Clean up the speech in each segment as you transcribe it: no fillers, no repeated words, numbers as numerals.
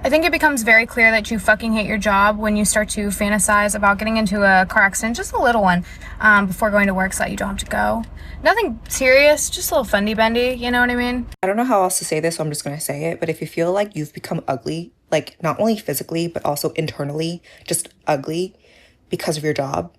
I think it becomes very clear that you fucking hate your job when you start to fantasize about getting into a car accident, just a little one, before going to work so that you don't have to go. Nothing serious, just a little fundy bendy, you know what I mean? I don't know how else to say this, so I'm just gonna say it, but if you feel like you've become ugly, like not only physically, but also internally, just ugly because of your job,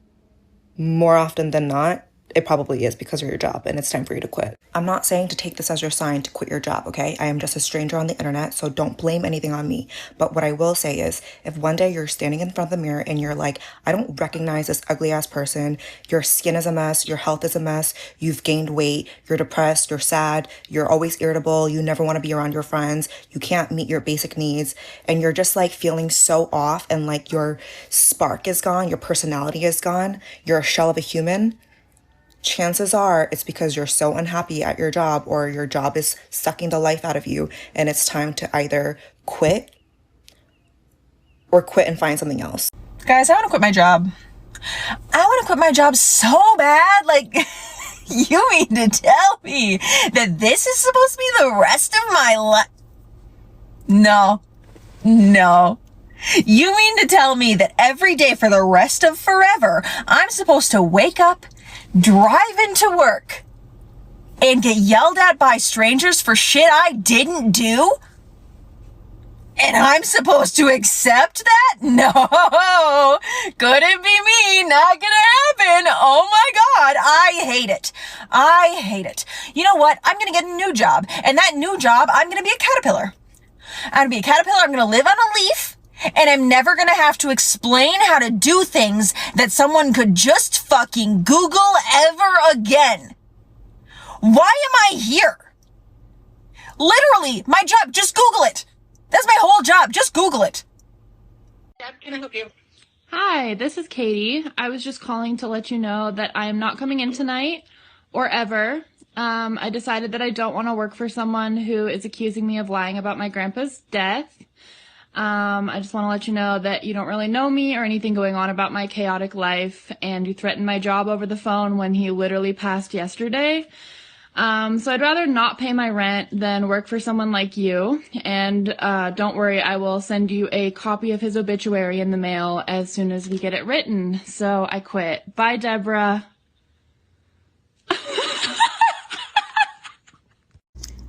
more often than not, it probably is because of your job and it's time for you to quit. I'm not saying to take this as your sign to quit your job, okay? I am just a stranger on the internet, so don't blame anything on me. But what I will say is, if one day you're standing in front of the mirror and you're like, I don't recognize this ugly ass person, your skin is a mess, your health is a mess, you've gained weight, you're depressed, you're sad, you're always irritable, you never want to be around your friends, you can't meet your basic needs, and you're just like feeling so off and like your spark is gone, your personality is gone, you're a shell of a human, chances are it's because you're so unhappy at your job or your job is sucking the life out of you and it's time to either quit or quit and find something else. Guys, I want to quit my job. I want to quit my job so bad. Like, you mean to tell me that this is supposed to be the rest of my life? No. You mean to tell me that every day for the rest of forever, I'm supposed to wake up, drive into work, and get yelled at by strangers for shit I didn't do? And I'm supposed to accept that? No, couldn't be me, not gonna happen. Oh my God, I hate it. You know what? I'm gonna get a new job, and that new job, I'm gonna be a caterpillar. I'm gonna live on a leaf, and I'm never gonna have to explain how to do things that someone could just fucking Google ever again. Why am I here? Literally, my job, just Google it. That's my whole job, just Google it. Can I help you? Hi, this is Katie. I was just calling to let you know that I am not coming in tonight or ever. I decided that I don't want to work for someone who is accusing me of lying about my grandpa's death. I just want to let you know that you don't really know me or anything going on about my chaotic life, and you threatened my job over the phone when he literally passed yesterday. So I'd rather not pay my rent than work for someone like you. And don't worry, I will send you a copy of his obituary in the mail as soon as we get it written. So I quit. Bye, Deborah.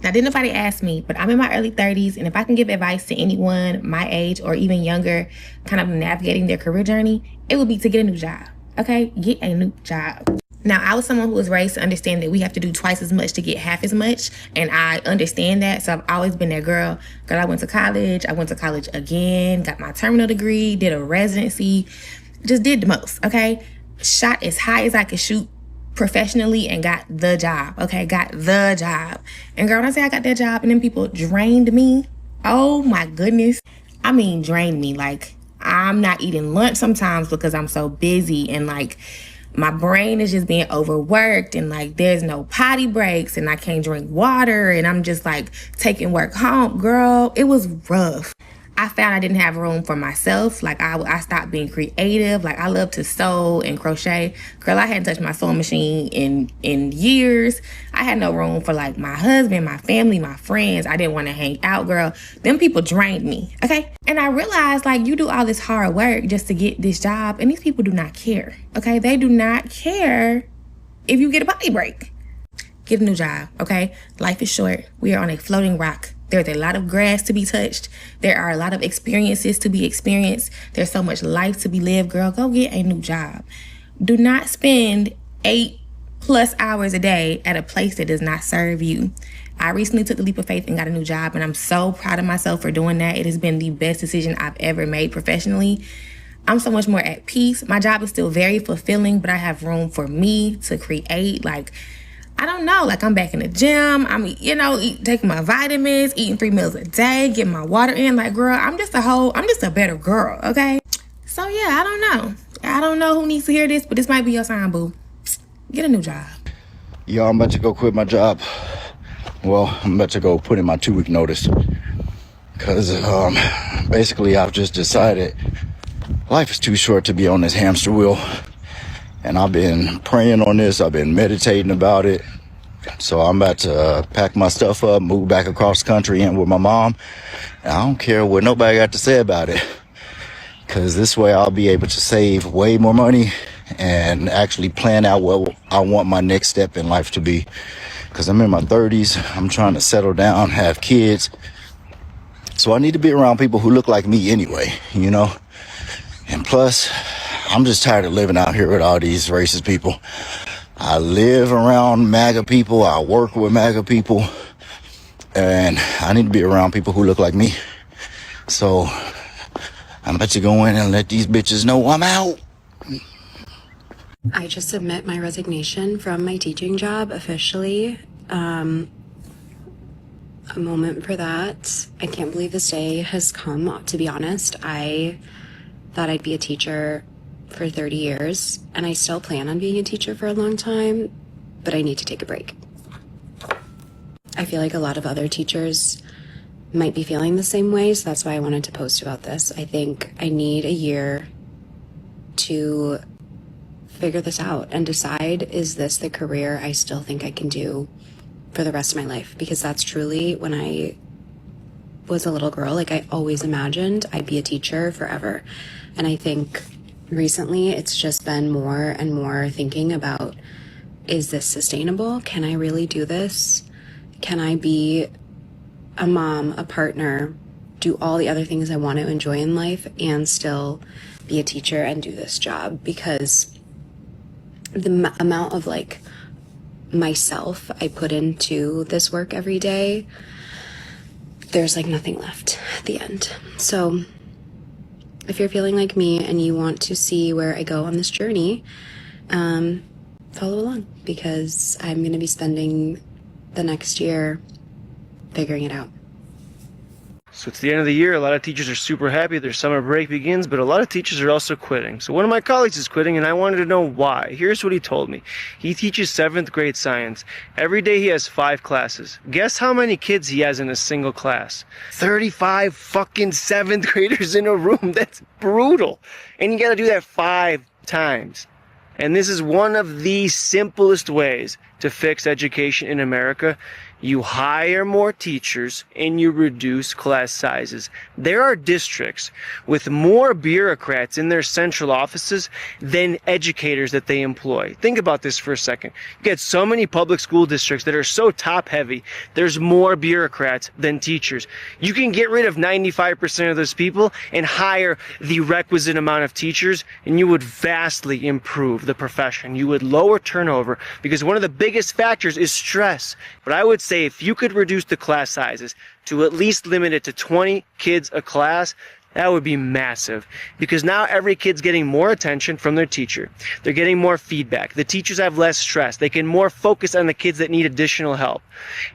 Now, didn't nobody ask me, but I'm in my early 30s, and if I can give advice to anyone my age or even younger, kind of navigating their career journey, it would be to get a new job, okay? Get a new job. Now, I was someone who was raised to understand that we have to do twice as much to get half as much, and I understand that, so I've always been that girl. Girl, I went to college again, got my terminal degree, did a residency, just did the most, okay? Shot as high as I could shoot professionally and got the job, okay? Got the job. And girl, when I say I got that job and then people drained me, oh my goodness. I mean, drained me. Like, I'm not eating lunch sometimes because I'm so busy, and like my brain is just being overworked, and like there's no potty breaks and I can't drink water, and I'm just like taking work home. Girl, it was rough. I found I didn't have room for myself. Like I stopped being creative. Like I love to sew and crochet. Girl, I hadn't touched my sewing machine in years. I had no room for like my husband, my family, my friends. I didn't want to hang out, girl. Them people drained me, okay? And I realized like you do all this hard work just to get this job, and these people do not care, okay? They do not care if you get a body break. Get a new job, okay? Life is short. We are on a floating rock. There's a lot of grass to be touched. There are a lot of experiences to be experienced. There's so much life to be lived. Girl, go get a new job. Do not spend 8+ hours a day at a place that does not serve you. I recently took the leap of faith and got a new job, and I'm so proud of myself for doing that. It has been the best decision I've ever made professionally. I'm so much more at peace. My job is still very fulfilling, but I have room for me to create. Like, I don't know, like I'm back in the gym. I'm, taking my vitamins, eating 3 meals a day, getting my water in. Like, girl, I'm just a better girl, okay? So yeah, I don't know. I don't know who needs to hear this, but this might be your sign, boo. Get a new job. Yo, I'm about to go quit my job. Well, I'm about to go put in my 2-week notice. Because basically I've just decided life is too short to be on this hamster wheel. And I've been praying on this. I've been meditating about it So I'm about to pack my stuff up, move back across the country in with my mom. And I don't care what nobody got to say about it, because this way I'll be able to save way more money and actually plan out what I want my next step in life to be. Because I'm in my 30s, I'm trying to settle down, have kids. So I need to be around people who look like me anyway, you know? And plus, I'm just tired of living out here with all these racist people. I live around MAGA people, I work with MAGA people, and I need to be around people who look like me. So I'm about to go in and let these bitches know I'm out. I just submit my resignation from my teaching job officially. A moment for that. I can't believe this day has come, to be honest. I thought I'd be a teacher for 30 years, and I still plan on being a teacher for a long time, but I need to take a break. I feel like a lot of other teachers might be feeling the same way, so that's why I wanted to post about this. I think I need a year to figure this out and decide, is this the career I still think I can do for the rest of my life? Because that's truly, when I was a little girl, like, I always imagined I'd be a teacher forever. And I think recently it's just been more and more thinking about, is this sustainable? Can I really do this? Can I be a mom, a partner, do all the other things I want to enjoy in life and still be a teacher and do this job? Because the amount of like myself I put into this work every day, there's like nothing left at the end. So if you're feeling like me and you want to see where I go on this journey, follow along, because I'm going to be spending the next year figuring it out. So it's the end of the year. A lot of teachers are super happy. Their summer break begins, but a lot of teachers are also quitting. So one of my colleagues is quitting, and I wanted to know why. Here's what he told me. He teaches 7th grade science. Every day he has 5 classes. Guess how many kids he has in a single class? 35 fucking 7th graders in a room. That's brutal. And you gotta do that 5 times. And this is one of the simplest ways to fix education in America. You hire more teachers and you reduce class sizes. There are districts with more bureaucrats in their central offices than educators that they employ. Think about this for a second. You get so many public school districts that are so top heavy, there's more bureaucrats than teachers. You can get rid of 95% of those people and hire the requisite amount of teachers, and you would vastly improve the profession. You would lower turnover, because one of the biggest factors is stress. But I would say if you could reduce the class sizes to at least limit it to 20 kids a class, that would be massive, because now every kid's getting more attention from their teacher. They're getting more feedback. The teachers have less stress. They can more focus on the kids that need additional help.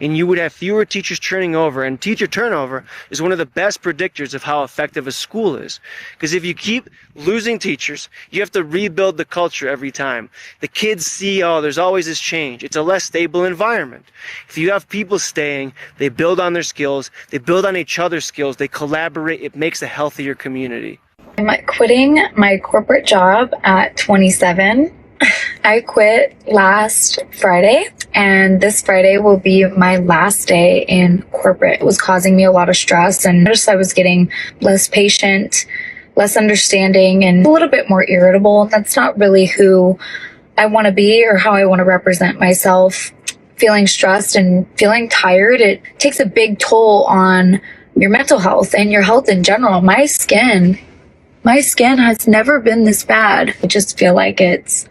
And you would have fewer teachers turning over, and teacher turnover is one of the best predictors of how effective a school is. Because if you keep losing teachers, you have to rebuild the culture every time. The kids see, oh, there's always this change. It's a less stable environment. If you have people staying, they build on their skills, they build on each other's skills, they collaborate, it makes a healthier community. I'm quitting my corporate job at 27. I quit last Friday, and this Friday will be my last day in corporate. It was causing me a lot of stress, and noticed I was getting less patient, less understanding, and a little bit more irritable. That's not really who I want to be or how I want to represent myself. Feeling stressed and feeling tired, it takes a big toll on your mental health and your health in general. My skin has never been this bad. I just feel like it's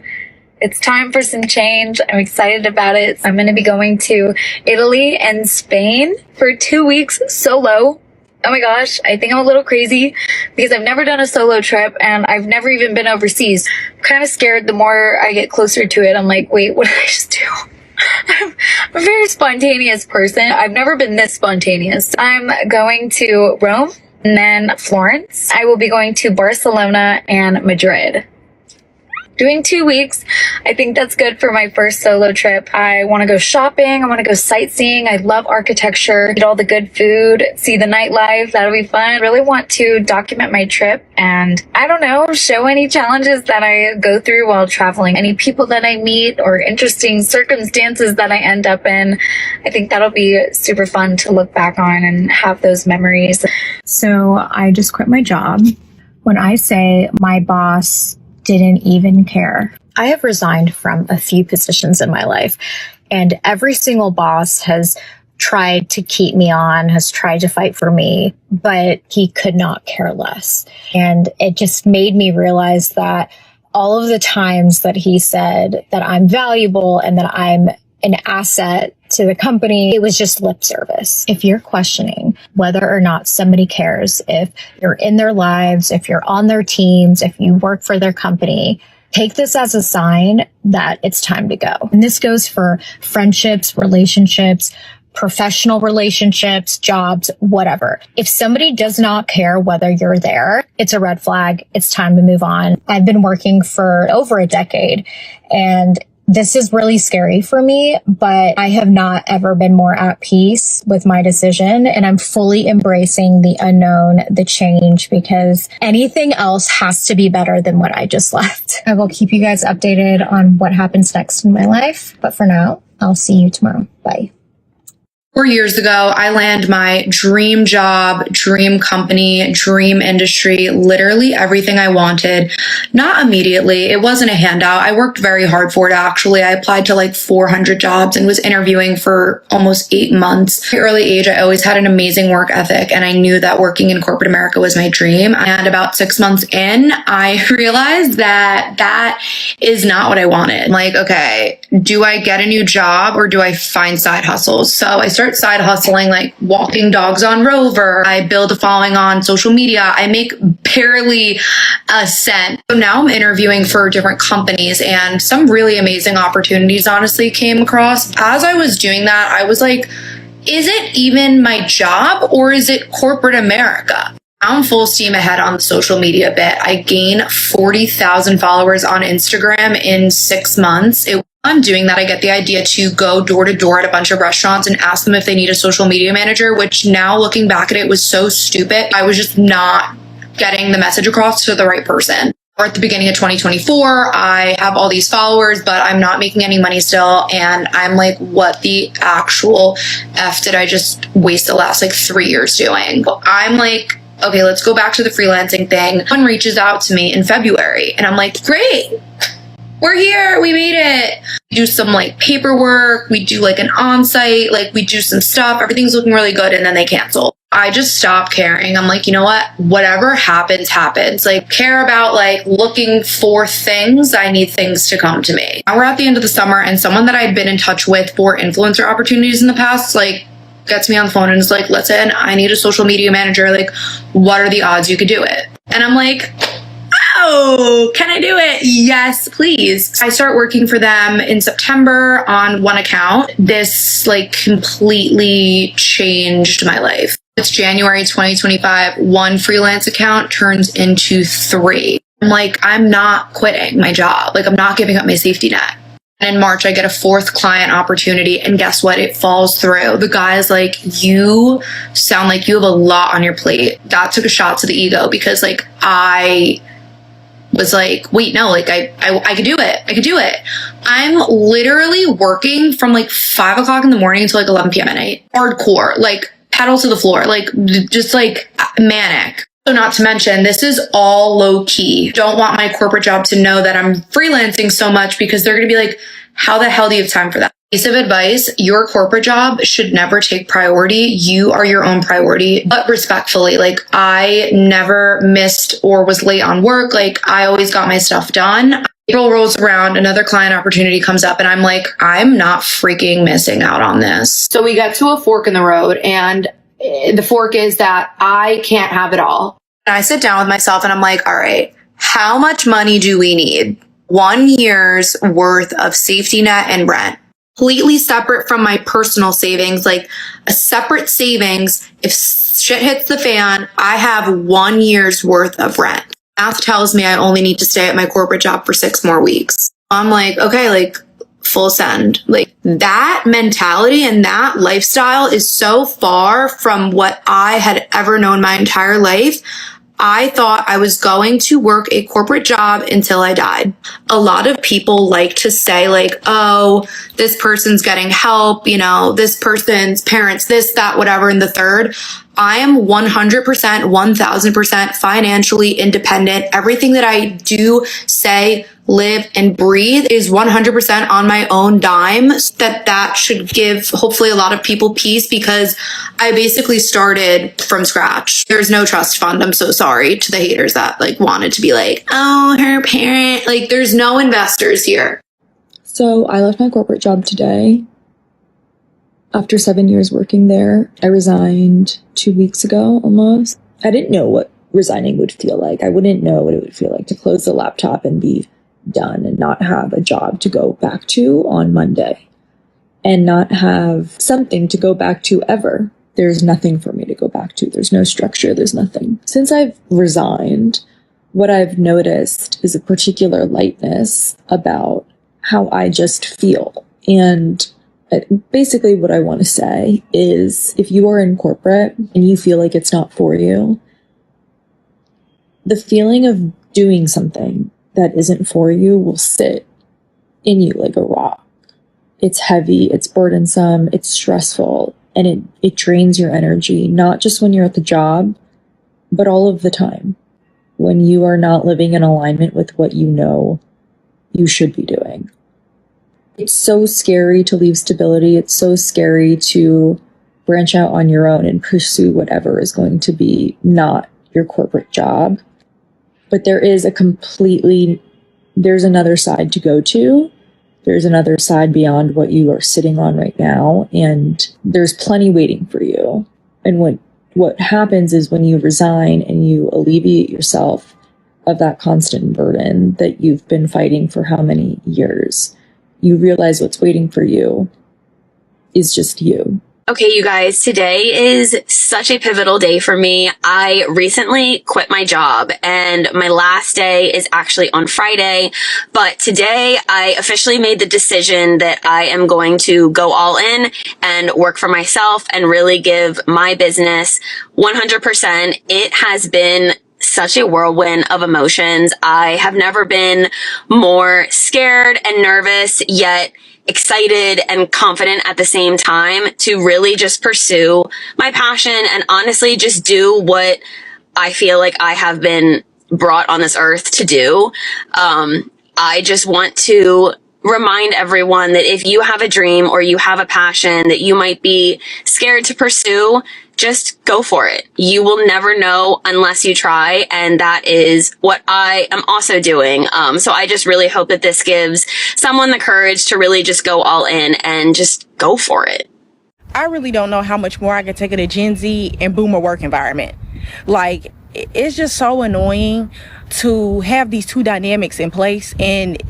time for some change. I'm excited about it. I'm going to be going to Italy and Spain for 2 weeks solo. Oh my gosh, I think I'm a little crazy because I've never done a solo trip and I've never even been overseas. I'm kind of scared. The more I get closer to it, I'm like, wait, what did I just do? I'm a very spontaneous person. I've never been this spontaneous. I'm going to Rome and then Florence. I will be going to Barcelona and Madrid. doing 2 weeks. I think that's good for my first solo trip. I want to go shopping. I want to go sightseeing. I love architecture, eat all the good food, see the nightlife. That'll be fun. I really want to document my trip and, I don't know, show any challenges that I go through while traveling, any people that I meet or interesting circumstances that I end up in. I think that'll be super fun to look back on and have those memories. So I just quit my job. When I say my boss didn't even care, I have resigned from a few positions in my life, and every single boss has tried to keep me on, has tried to fight for me, but he could not care less. And it just made me realize that all of the times that he said that I'm valuable and that I'm an asset to the company, it was just lip service. If you're questioning whether or not somebody cares, if you're in their lives, if you're on their teams, if you work for their company, take this as a sign that it's time to go. And this goes for friendships, relationships, professional relationships, jobs, whatever. If somebody does not care whether you're there, it's a red flag. It's time to move on. I've been working for over a decade, and this is really scary for me, but I have not ever been more at peace with my decision, and I'm fully embracing the unknown, the change, because anything else has to be better than what I just left. I will keep you guys updated on what happens next in my life, but for now, I'll see you tomorrow. Bye. 4 years ago, I landed my dream job, dream company, dream industry, literally everything I wanted. Not immediately. It wasn't a handout. I worked very hard for it, actually. I applied to like 400 jobs and was interviewing for almost 8 months. At an early age, I always had an amazing work ethic, and I knew that working in corporate America was my dream. And about 6 months in, I realized that that is not what I wanted. I'm like, okay, do I get a new job or do I find side hustles? So I start side hustling, like walking dogs on Rover. I build a following on social media. I make barely a cent. So now I'm interviewing for different companies, and some really amazing opportunities honestly came across. As I was doing that, I was like, is it even my job or is it corporate America? I'm full steam ahead on the social media bit. I gained 40,000 followers on Instagram in 6 months. I'm doing that. I get the idea to go door to door at a bunch of restaurants and ask them if they need a social media manager, which now looking back at it was so stupid. I was just not getting the message across to the right person. Or at the beginning of 2024, I have all these followers, but I'm not making any money still. And I'm like, what the actual F did I just waste the last like 3 years doing? I'm like, okay, let's go back to the freelancing thing. Someone reaches out to me in February and I'm like, great. We're here. We made it. We do some like paperwork. We do like an on-site, like we do some stuff. Everything's looking really good. And then they cancel. I just stopped caring. I'm like, you know what? Whatever happens, happens. Like care about like looking for things. I need things to come to me. Now we're at the end of the summer, and someone that I'd been in touch with for influencer opportunities in the past, like gets me on the phone and is like, listen, I need a social media manager. Like, what are the odds you could do it? And I'm like, oh, can I do it? Yes, please. I start working for them in September on one account. This like completely changed my life. It's January 2025. One freelance account turns into 3. I'm like, I'm not quitting my job. Like, I'm not giving up my safety net. And in March, I get a 4th client opportunity, and guess what? It falls through. The guy's like, you sound like you have a lot on your plate. That took a shot to the ego, because like I was like, wait, no, like I could do it. I could do it. I'm literally working from like 5 o'clock in the morning until like 11 p.m. at night. Hardcore, like pedal to the floor, like just like manic. So not to mention, this is all low key. Don't want my corporate job to know that I'm freelancing so much, because they're going to be like, how the hell do you have time for that? Piece of advice, your corporate job should never take priority. You are your own priority, but respectfully. Like, I never missed or was late on work. Like, I always got my stuff done. April rolls around, another client opportunity comes up, and I'm like, I'm not freaking missing out on this. So we get to a fork in the road, and the fork is that I can't have it all. And I sit down with myself and I'm like, all right, how much money do we need? 1 year's worth of safety net and rent. Completely separate from my personal savings, like a separate savings. If shit hits the fan, I have 1 year's worth of rent. Math tells me I only need to stay at my corporate job for 6 more weeks. I'm like, okay, like full send. Like that mentality and that lifestyle is so far from what I had ever known my entire life. I thought I was going to work a corporate job until I died. A lot of people like to say like, oh, this person's getting help, you know, this person's parents, this, that, whatever, and the third. I am 100%, 1000% financially independent. Everything that I do, say, live, and breathe is 100% on my own dime. That should give hopefully a lot of people peace, because I basically started from scratch. There's no trust fund. I'm so sorry to the haters that like wanted to be like, oh, her parent, like there's no investors here. So I left my corporate job today. After 7 years working there, I resigned 2 weeks ago almost. I didn't know what resigning would feel like. I wouldn't know what it would feel like to close the laptop and be done and not have a job to go back to on Monday and not have something to go back to ever. There's nothing for me to go back to. There's no structure. There's nothing. Since I've resigned, what I've noticed is a particular lightness about how I just feel. And basically what I want to say is if you are in corporate and you feel like it's not for you, the feeling of doing something that isn't for you will sit in you like a rock. It's heavy, it's burdensome, it's stressful, and it drains your energy, not just when you're at the job, but all of the time. When you are not living in alignment with what you know you should be doing. It's so scary to leave stability. It's so scary to branch out on your own and pursue whatever is going to be not your corporate job. But there's another side to go to. There's another side beyond what you are sitting on right now. And there's plenty waiting for you. And what happens is when you resign and you alleviate yourself of that constant burden that you've been fighting for how many years, you realize what's waiting for you is just you. Okay, you guys, today is such a pivotal day for me. I recently quit my job and my last day is actually on Friday. But today I officially made the decision that I am going to go all in and work for myself and really give my business 100%. It has been such a whirlwind of emotions. I have never been more scared and nervous, yet excited and confident at the same time to really just pursue my passion and honestly just do what I feel like I have been brought on this earth to do. I just want to remind everyone that if you have a dream or you have a passion that you might be scared to pursue, just go for it. You will never know unless you try. And that is what I am also doing. So I just really hope that this gives someone the courage to really just go all in and just go for it. I really don't know how much more I could take of the Gen Z and boomer work environment. Like, it's just so annoying to have these two dynamics in place, and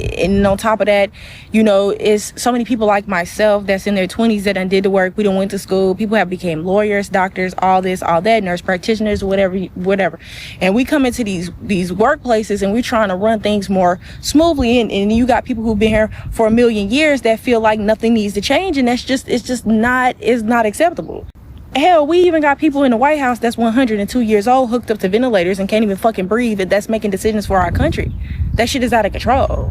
on top of that, you know, it's so many people like myself that's in their 20s that done did the work. We done went to school. People have became lawyers, doctors, all this, all that, nurse practitioners, whatever. And we come into these workplaces and we're trying to run things more smoothly, and you got people who've been here for a million years that feel like nothing needs to change, and it's not acceptable. Hell, we even got people in the White House that's 102 years old, hooked up to ventilators and can't even fucking breathe, that's making decisions for our country. That shit is out of control.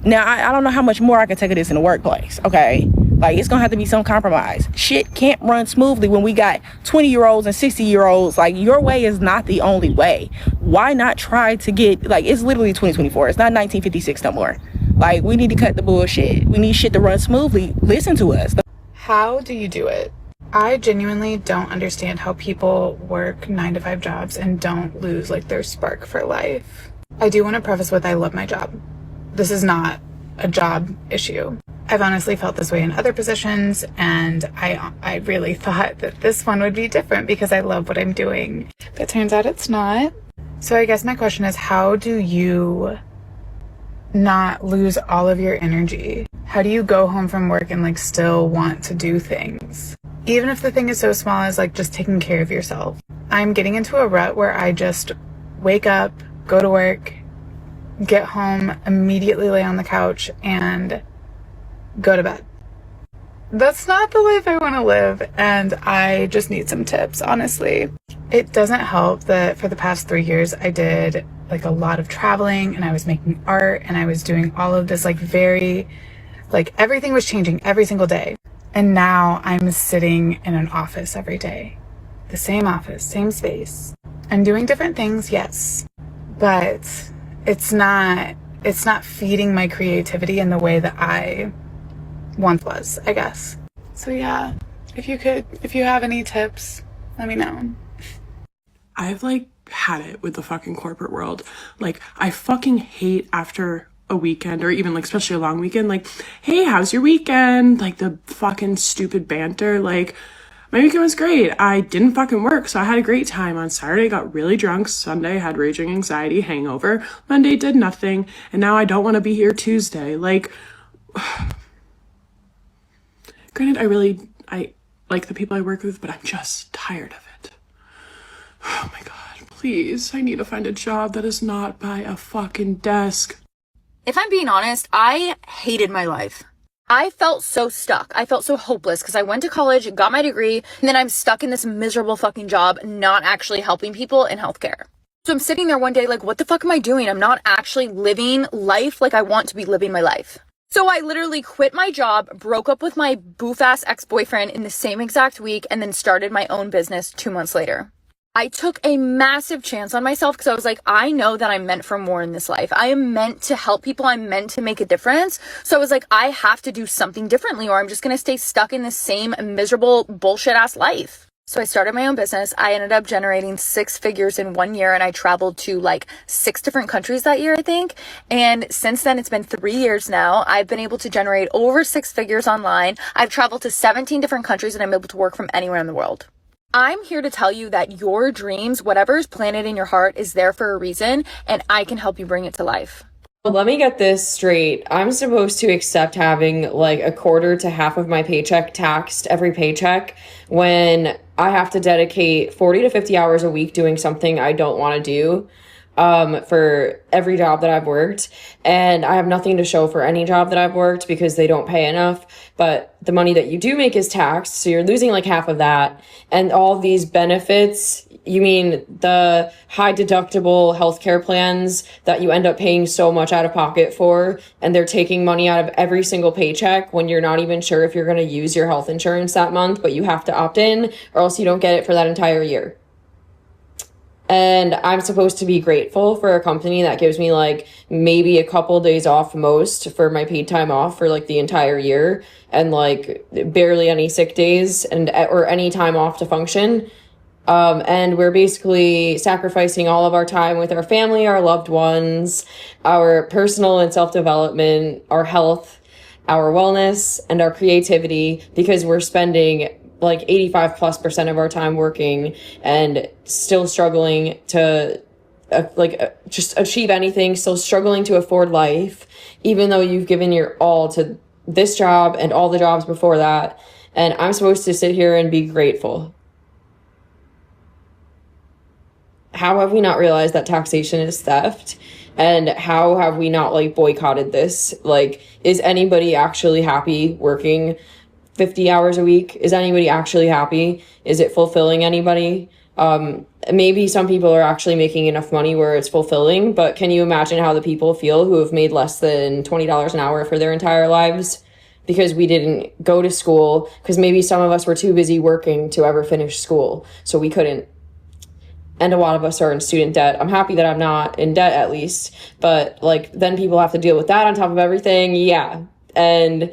Now, I don't know how much more I can take of this in the workplace, okay? Like, it's gonna have to be some compromise. Shit can't run smoothly when we got 20-year-olds and 60-year-olds. Like, your way is not the only way. Why not try to get, like, it's literally 2024. It's not 1956 no more. Like, we need to cut the bullshit. We need shit to run smoothly. Listen to us. How do you do it? I genuinely don't understand how people work 9-to-5 jobs and don't lose like their spark for life. I do want to preface with I love my job. This is not a job issue. I've honestly felt this way in other positions, and I really thought that this one would be different because I love what I'm doing. But turns out it's not. So I guess my question is, how do you not lose all of your energy? How do you go home from work and like still want to do things? Even if the thing is so small as like just taking care of yourself. I'm getting into a rut where I just wake up, go to work, get home, immediately lay on the couch, and go to bed. That's not the life I want to live, and I just need some tips, honestly. It doesn't help that for the past 3 years I did like a lot of traveling, and I was making art, and I was doing all of this everything was changing every single day. And now I'm sitting in an office every day. The same office, same space. I'm doing different things, yes, but it's not feeding my creativity in the way that I once was, I guess. So yeah, if you have any tips, let me know. I've had it with the fucking corporate world. I fucking hate after a weekend, or even especially a long weekend, hey, how's your weekend? The fucking stupid banter. My weekend was great. I didn't fucking work, so I had a great time. On Saturday, got really drunk. Sunday, had raging anxiety, hangover. Monday, did nothing. And now I don't want to be here Tuesday. Granted, I like the people I work with, but I'm just tired of it. Oh my God, please. I need to find a job that is not by a fucking desk. If I'm being honest, I hated my life. I felt so stuck. I felt so hopeless because I went to college, got my degree, and then I'm stuck in this miserable fucking job, not actually helping people in healthcare. So I'm sitting there one day what the fuck am I doing? I'm not actually living life like I want to be living my life. So I literally quit my job, broke up with my boof-ass ex-boyfriend in the same exact week, and then started my own business 2 months later. I took a massive chance on myself because I was I know that I'm meant for more in this life. I am meant to help people. I'm meant to make a difference. So I was I have to do something differently, or I'm just going to stay stuck in the same miserable bullshit ass life. So I started my own business. I ended up generating 6 figures in 1 year, and I traveled to 6 different countries that year, I think. And since then, it's been 3 years now. I've been able to generate over 6 figures online. I've traveled to 17 different countries, and I'm able to work from anywhere in the world. I'm here to tell you that your dreams, whatever's planted in your heart, is there for a reason, and I can help you bring it to life. Well, let me get this straight. I'm supposed to accept having a quarter to half of my paycheck taxed every paycheck when I have to dedicate 40 to 50 hours a week doing something I don't want to do for every job that I've worked. And I have nothing to show for any job that I've worked because they don't pay enough. But the money that you do make is taxed, so you're losing half of that. And all these benefits, you mean the high deductible healthcare plans that you end up paying so much out of pocket for, and they're taking money out of every single paycheck when you're not even sure if you're going to use your health insurance that month, but you have to opt in or else you don't get it for that entire year. And I'm supposed to be grateful for a company that gives me maybe a couple days off most for my paid time off for the entire year, and barely any sick days or any time off to function. And we're basically sacrificing all of our time with our family, our loved ones, our personal and self-development, our health, our wellness, and our creativity because we're spending 85+% of our time working and still struggling to just achieve anything, still struggling to afford life, even though you've given your all to this job and all the jobs before that. And I'm supposed to sit here and be grateful. How have we not realized that taxation is theft? And how have we not boycotted this? Is anybody actually happy working 50 hours a week? Is anybody actually happy? Is it fulfilling anybody? Maybe some people are actually making enough money where it's fulfilling, but can you imagine how the people feel who have made less than $20 an hour for their entire lives? Because we didn't go to school, because maybe some of us were too busy working to ever finish school, so we couldn't. And a lot of us are in student debt. I'm happy that I'm not in debt at least, but then people have to deal with that on top of everything. Yeah. And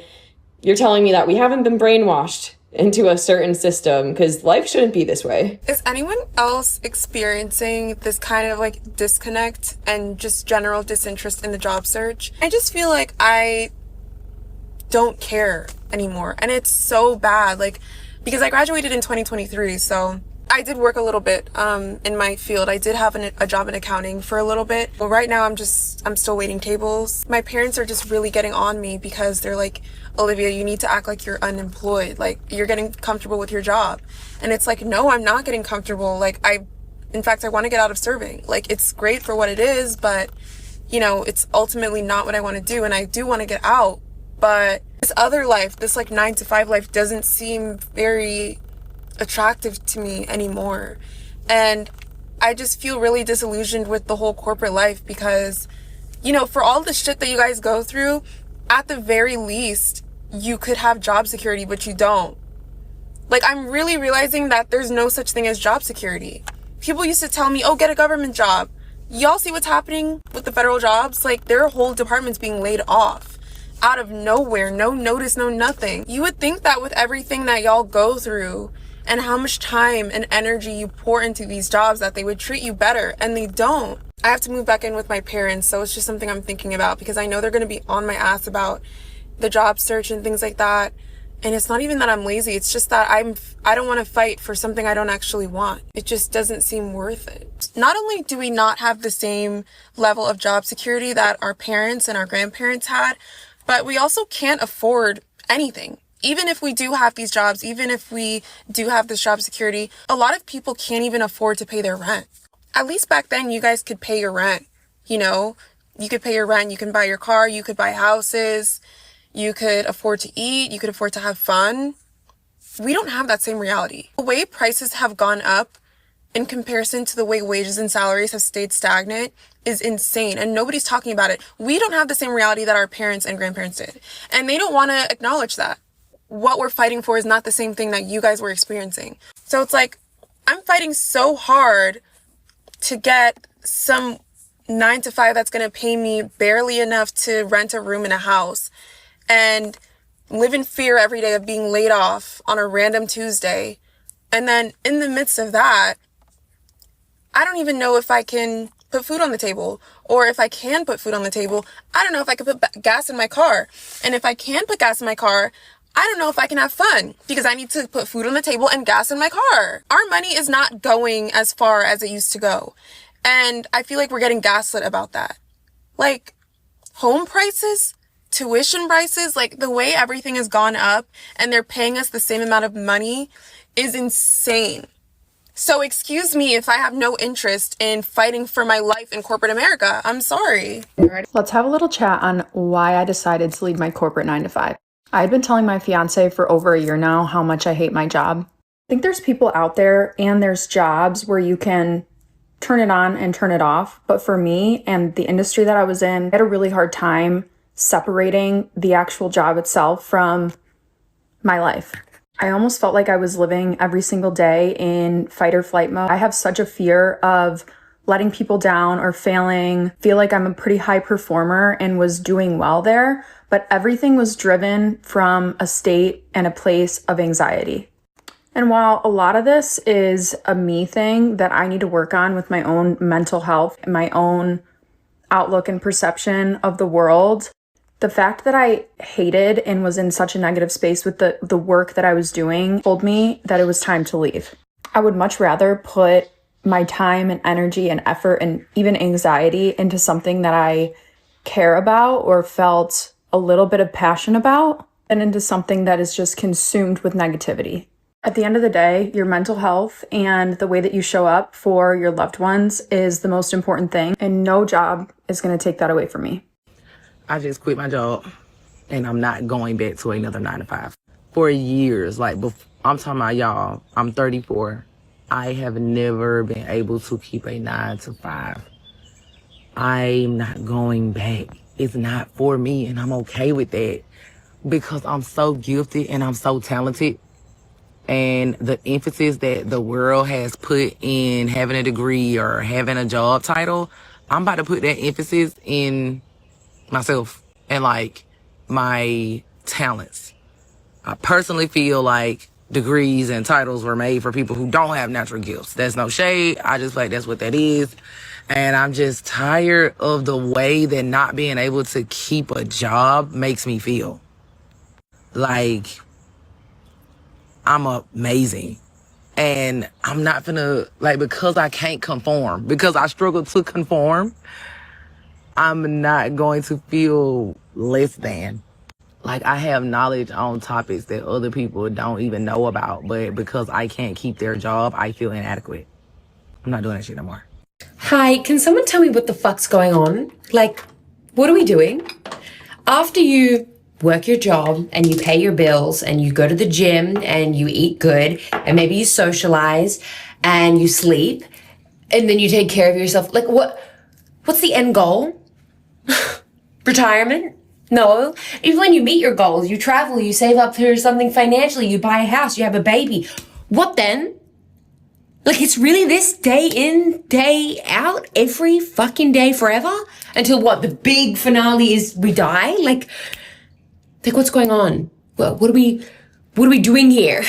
you're telling me that we haven't been brainwashed into a certain system because life shouldn't be this way. Is anyone else experiencing this kind of disconnect and just general disinterest in the job search? I just feel like I don't care anymore, and it's so bad because I graduated in 2023, so I did work a little bit in my field. I did have a job in accounting for a little bit. Well, right now I'm still waiting tables. My parents are just really getting on me because they're like, Olivia, you need to act like you're unemployed. You're getting comfortable with your job. And it's no, I'm not getting comfortable. In fact, I want to get out of serving. Like, it's great for what it is, but, you know, it's ultimately not what I want to do. And I do want to get out. But this other life, this like 9-to-5 life doesn't seem very attractive to me anymore. And I just feel really disillusioned with the whole corporate life because, you know, for all the shit that you guys go through, at the very least, you could have job security, but you don't. Like, I'm really realizing that there's no such thing as job security. People used to tell me, oh, get a government job. Y'all see what's happening with the federal jobs? Like, there are whole departments being laid off out of nowhere, no notice, no nothing. You would think that with everything that y'all go through and how much time and energy you pour into these jobs that they would treat you better, and they don't. I have to move back in with my parents, so it's just something I'm thinking about because I know they're going to be on my ass about the job search and things like that. And it's not even that I'm lazy, it's just that I don't want to fight for something I don't actually want. It just doesn't seem worth it. Not only do we not have the same level of job security that our parents and our grandparents had, but we also can't afford anything. Even if we do have these jobs, even if we do have this job security, a lot of people can't even afford to pay their rent. At least back then, you guys could pay your rent. You know, you could pay your rent, you can buy your car, you could buy houses, you could afford to eat, you could afford to have fun. We don't have that same reality. The way prices have gone up in comparison to the way wages and salaries have stayed stagnant is insane, and nobody's talking about it. We don't have the same reality that our parents and grandparents did, and they don't want to acknowledge that. What we're fighting for is not the same thing that you guys were experiencing. So it's like, I'm fighting so hard to get some 9-to-5 that's going to pay me barely enough to rent a room in a house and live in fear every day of being laid off on a random Tuesday. And then in the midst of that, I don't even know if I can put food on the table, or if I can put food on the table, I don't know if I can put gas in my car. And if I can put gas in my car, I don't know if I can have fun because I need to put food on the table and gas in my car. Our money is not going as far as it used to go. And I feel like we're getting gaslit about that. Like, home prices, tuition prices, like the way everything has gone up and they're paying us the same amount of money is insane. So excuse me if I have no interest in fighting for my life in corporate America. I'm sorry. Let's have a little chat on why I decided to leave my corporate 9-to-5. I've been telling my fiance for over a year now how much I hate my job. I think there's people out there and there's jobs where you can turn it on and turn it off. But for me and the industry that I was in, I had a really hard time separating the actual job itself from my life. I almost felt like I was living every single day in fight or flight mode. I have such a fear of letting people down or failing, feel like I'm a pretty high performer and was doing well there, but everything was driven from a state and a place of anxiety. And while a lot of this is a me thing that I need to work on with my own mental health and my own outlook and perception of the world, the fact that I hated and was in such a negative space with the work that I was doing told me that it was time to leave. I would much rather put my time and energy and effort and even anxiety into something that I care about or felt a little bit of passion about than into something that is just consumed with negativity. At the end of the day, your mental health and the way that you show up for your loved ones is the most important thing, and no job is going to take that away from me. I just quit my job and I'm not going back to another 9-to-5. For years, like, I'm talking about y'all, I'm 34. I have never been able to keep a 9-to-5. I'm not going back. It's not for me, and I'm okay with that because I'm so gifted and I'm so talented. And the emphasis that the world has put in having a degree or having a job title, I'm about to put that emphasis in myself and like my talents. I personally feel like degrees and titles were made for people who don't have natural gifts. That's no shade. I just feel like that's what that is. And I'm just tired of the way that not being able to keep a job makes me feel. Like, I'm amazing. And I'm not gonna, like, because I can't conform, because I struggle to conform, I'm not going to feel less than. Like, I have knowledge on topics that other people don't even know about, but because I can't keep their job, I feel inadequate. I'm not doing that shit no more. Hi, can someone tell me what the fuck's going on? Like, what are we doing? After you work your job and you pay your bills and you go to the gym and you eat good and maybe you socialize and you sleep and then you take care of yourself, like what's the end goal? Retirement? No. Even when you meet your goals, you travel, you save up for something financially, you buy a house, you have a baby. What then? Like, it's really this day in, day out, every fucking day forever? Until what, the big finale is we die? Like what's going on? What are we doing here?